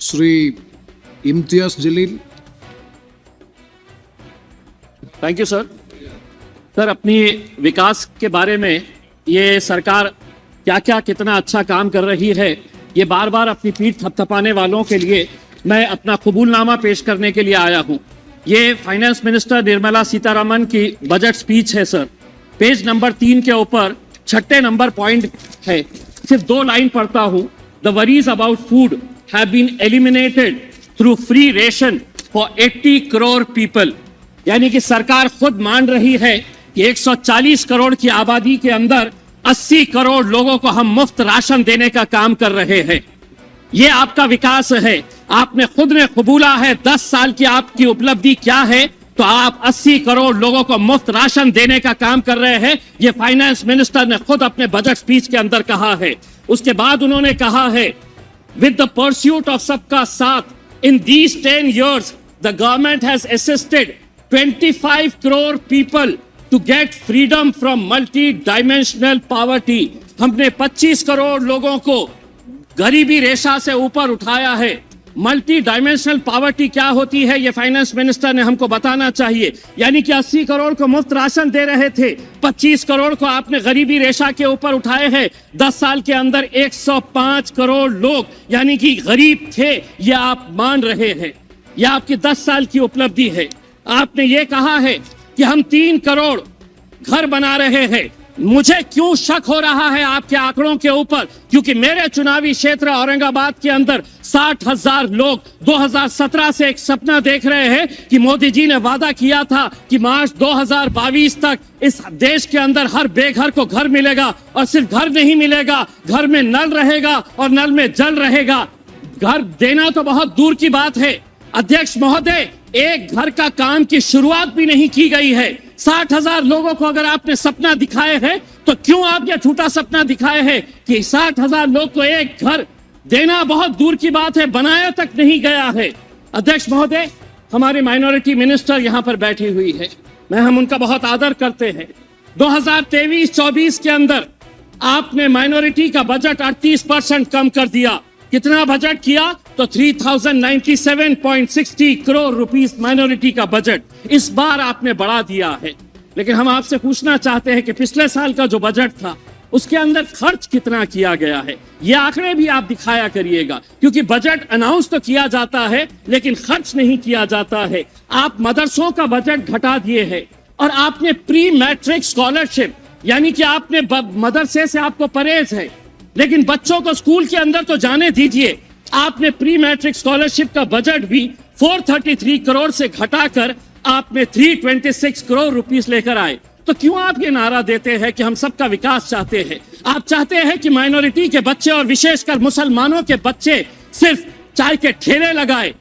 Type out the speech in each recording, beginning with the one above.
Shri Imtiaz Jaleel. Thank you sir. Sir, अपनी विकास के बारे में ये सरकार क्या क्या कितना अच्छा काम कर रही है, ये बार बार अपनी पीठ थपथपाने वालों के लिए मैं अपना कबूलनामा पेश करने के लिए आया हूँ। ये फाइनेंस मिनिस्टर निर्मला सीतारमण की बजट स्पीच है सर। पेज नंबर 3 के ऊपर 6 नंबर पॉइंट है, सिर्फ 2 लाइन पढ़ता हूँ। The worries about food have been eliminated through free ration for 80 crore people. यानी कि सरकार खुद मान रही है कि 140 करोड़ की आबादी के अंदर 80 करोड़ लोगों को हम मुफ्त राशन देने का काम कर रहे हैं। ये आपका विकास है। आपने खुद ने कबूला है 10 साल की आपकी उपलब्धि क्या है, तो आप 80 करोड़ लोगों को मुफ्त राशन देने का काम कर रहे हैं। ये फाइनेंस मिनिस्टर ने खुद अपने बजट स्पीच के अंदर कहा है। उसके बाद उन्होंने कहा है, विद द परस्यूट ऑफ सबका साथ in these 10 years the government has assisted 25 crore people to get freedom from multi dimensional poverty. हमने 25 करोड़ लोगों को गरीबी रेखा से ऊपर उठाया है। मल्टी डायमेंशनल पॉवर्टी क्या होती है, ये फाइनेंस मिनिस्टर ने हमको बताना चाहिए। यानी कि 80 करोड़ को मुफ्त राशन दे रहे थे, 25 करोड़ को आपने गरीबी रेखा के ऊपर उठाए हैं। 10 साल के अंदर 105 करोड़ लोग यानी कि गरीब थे, ये आप मान रहे हैं। यह आपकी 10 साल की उपलब्धि है। आपने ये कहा है कि हम 3 करोड़ घर बना रहे हैं। मुझे क्यों शक हो रहा है आपके आंकड़ों के ऊपर, क्योंकि मेरे चुनावी क्षेत्र औरंगाबाद के अंदर 60,000 लोग 2017 से एक सपना देख रहे हैं कि मोदी जी ने वादा किया था कि मार्च 2022 तक इस देश के अंदर हर बेघर को घर मिलेगा। और सिर्फ घर नहीं मिलेगा, घर में नल रहेगा और नल में जल रहेगा। घर देना तो बहुत दूर की बात है अध्यक्ष महोदय, एक घर का काम की शुरुआत भी नहीं की गई है। 60,000 लोगों को अगर आपने सपना दिखाए हैं, तो क्यों आप यह झूठा सपना दिखाए हैं कि 60,000 लोग को एक घर देना बहुत दूर की बात है, बनाया तक नहीं गया है। अध्यक्ष महोदय, हमारी माइनॉरिटी मिनिस्टर यहाँ पर बैठी हुई है, हम उनका बहुत आदर करते हैं। 2023-24 के अंदर आपने माइनॉरिटी का बजट 38% कम कर दिया। कितना बजट किया, तो 3097.60 करोड़ रुपीस माइनॉरिटी का बजट इस बार आपने बढ़ा दिया है। लेकिन हम आपसे पूछना चाहते हैं कि पिछले साल का जो बजट था उसके अंदर खर्च कितना किया गया है, ये आंकड़े भी आप दिखाया करिएगा। क्योंकि बजट अनाउंस तो किया जाता है लेकिन खर्च नहीं किया जाता है। आप मदरसों का बजट घटा दिए हैं और आपने प्री मैट्रिक स्कॉलरशिप, यानी कि आपने मदरसे से आपको परहेज है लेकिन बच्चों को स्कूल के अंदर तो जाने दीजिए। आपने प्री मैट्रिक स्कॉलरशिप का बजट भी 433 करोड़ से घटाकर आपने 326 करोड़ रुपीस लेकर आए। तो क्यों आप ये नारा देते हैं कि हम सबका विकास चाहते हैं? आप चाहते हैं कि माइनॉरिटी के बच्चे और विशेषकर मुसलमानों के बच्चे सिर्फ चाय के ठेले लगाए,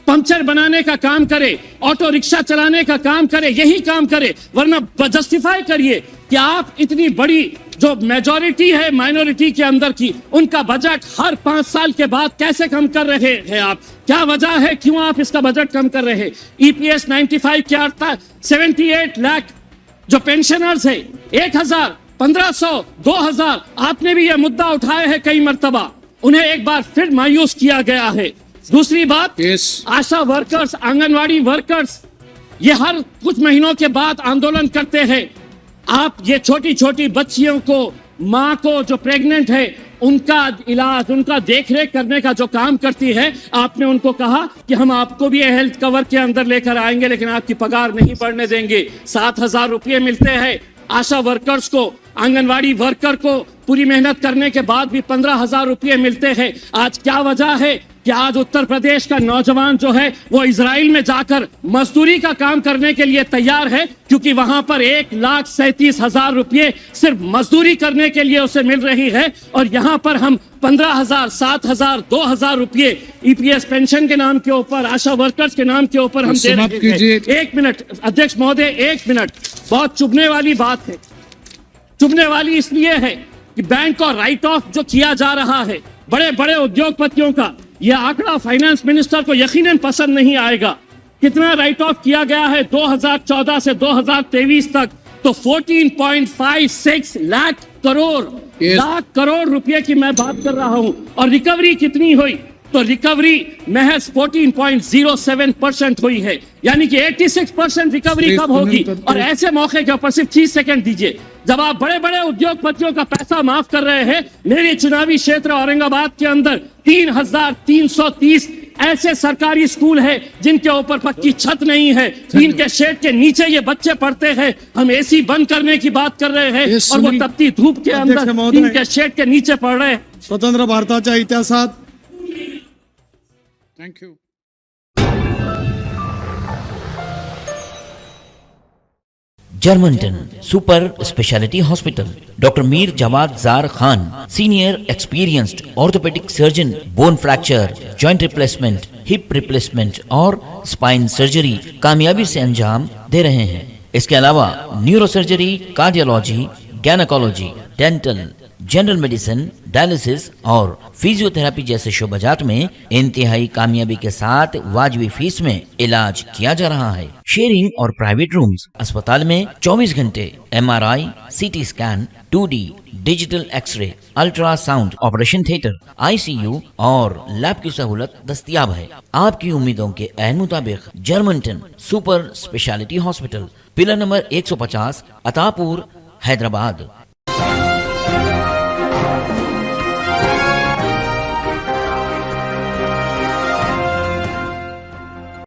पंचर बनाने का काम करे, ऑटो रिक्शा चलाने का काम करे, यही काम करे। वरना जस्टिफाई करिए कि आप इतनी बड़ी जो मेजॉरिटी है माइनॉरिटी के अंदर की, उनका बजट हर 5 साल के बाद कैसे कम कर रहे हैं आप? क्या वजह है, क्यों आप इसका बजट कम कर रहे हैं? EPS 95 क्या था? 78 लाख जो पेंशनर्स है, 1000, 1500, 2000, आपने भी यह मुद्दा उठाया है कई मर्तबा, उन्हें एक बार फिर मायूस किया गया है। दूसरी बात, आशा वर्कर्स, आंगनवाड़ी वर्कर्स, ये हर कुछ महीनों के बाद आंदोलन करते हैं। आप ये छोटी छोटी बच्चियों को, माँ को जो प्रेग्नेंट है, उनका इलाज, उनका देखरेख करने का जो काम करती है, आपने उनको कहा कि हम आपको भी हेल्थ कवर के अंदर लेकर आएंगे लेकिन आपकी पगार नहीं बढ़ने देंगे। 7,000 रुपये मिलते हैं आशा वर्कर्स को, आंगनवाड़ी वर्कर को पूरी मेहनत करने के बाद भी 15,000 रुपये मिलते हैं। आज क्या वजह है कि आज उत्तर प्रदेश का नौजवान जो है वो इजराइल में जाकर मजदूरी का काम करने के लिए तैयार है, क्योंकि वहां पर 1,37,000 रुपये सिर्फ मजदूरी करने के लिए उसे मिल रही है। और यहाँ पर हम 15,000, 7,000, 2,000 रुपये EPS पेंशन के नाम के ऊपर, आशा वर्कर्स के नाम के ऊपर हम दे रहे हैं। 1 मिनट अध्यक्ष महोदय, 1 मिनट। बहुत चुभने वाली बात है, चुभने वाली इसलिए है कि बैंक और राइट ऑफ जो किया जा रहा है बड़े बड़े उद्योगपतियों का, यह आंकड़ा फाइनेंस मिनिस्टर को यकीनन पसंद नहीं आएगा। कितना राइट ऑफ किया गया है 2014 से 2023 तक, तो 14.56 लाख करोड़ रुपए की मैं बात कर रहा हूं। और रिकवरी कितनी हुई तो रिकवरी महज 14.07% हुई है, यानी कि 86% रिकवरी कब होगी। और ऐसे मौके के ऊपर सिर्फ 30 सेकंड दीजिए, जब आप बड़े बड़े उद्योगपतियों का पैसा माफ कर रहे हैं, मेरे चुनावी क्षेत्र औरंगाबाद के अंदर 3,330 ऐसे सरकारी स्कूल हैं जिनके ऊपर पक्की छत नहीं है, टीन के शेड के नीचे ये बच्चे पढ़ते हैं। हम एसी बंद करने की बात कर रहे हैं और वो तपती धूप के अंदर टीन के शेड के नीचे पढ़ रहे हैं। स्वतंत्र भारताच्या इतिहासात thank you. Germantown Super Speciality Hospital. Dr. Mir Jawad Zar Khan, Senior Experienced Orthopedic Surgeon, Bone Fracture, Joint Replacement, Hip Replacement और Spine Surgery कामयाबी से अंजाम दे रहे हैं। इसके अलावा neuro surgery, cardiology, gynaecology, dental, general medicine, dialysis और physiotherapy जैसे शोबाजात में इंतहाई कामयाबी के साथ वाजबी फीस में इलाज किया जा रहा है। शेयरिंग और प्राइवेट रूम्स, अस्पताल में 24 घंटे MRI, CT scan, 2D digital x-ray, ultrasound, operation theatre, ICU और लैब की सहूलत दस्तयाब है। आपकी उम्मीदों के ऐन मुताबिक Germanten super speciality hospital, pillar number 150, Attapur, Hyderabad.